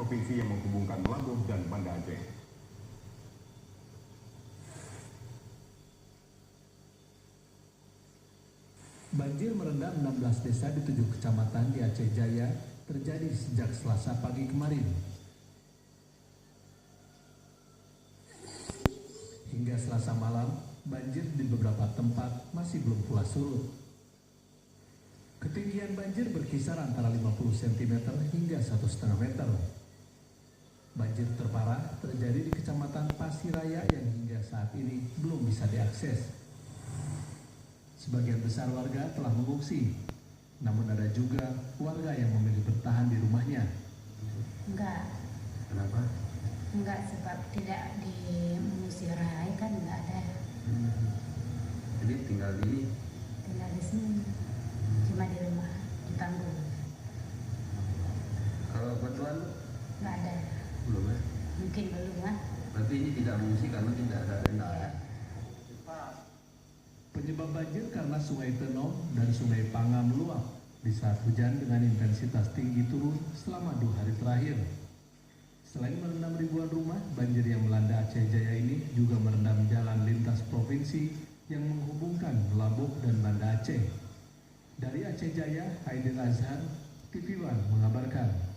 provinsi yang menghubungkan Labuh dan Banda Aceh. Banjir merendam 16 desa di 7 kecamatan di Aceh Jaya terjadi sejak Selasa pagi kemarin. Hingga Selasa malam, banjir di beberapa tempat masih belum pula surut. Ketinggian banjir berkisar antara 50 cm hingga 1,5 meter. Banjir terparah terjadi di Kecamatan Pasiraya yang hingga saat ini belum bisa diakses. Sebagian besar warga telah mengungsi, namun ada juga warga yang memilih bertahan di rumahnya. Enggak. Kenapa? Enggak, sebab tidak mengusir rai kan enggak ada. Jadi tinggal di sini, cuma di rumah, di panggung. Kalau bantuan Enggak ada. belum ya? Mungkin belum lah. Berarti ini tidak mengungsi karena tidak ada tenda ya? Penyebab banjir karena Sungai Tenom dan Sungai Pangam meluap di saat hujan dengan intensitas tinggi turun selama 2 hari terakhir. Selain merendam ribuan rumah, banjir yang melanda Aceh Jaya ini juga merendam jalan lintas provinsi yang menghubungkan Labuh dan Banda Aceh. Dari Aceh Jaya, Haidil Azhar, TV One mengabarkan.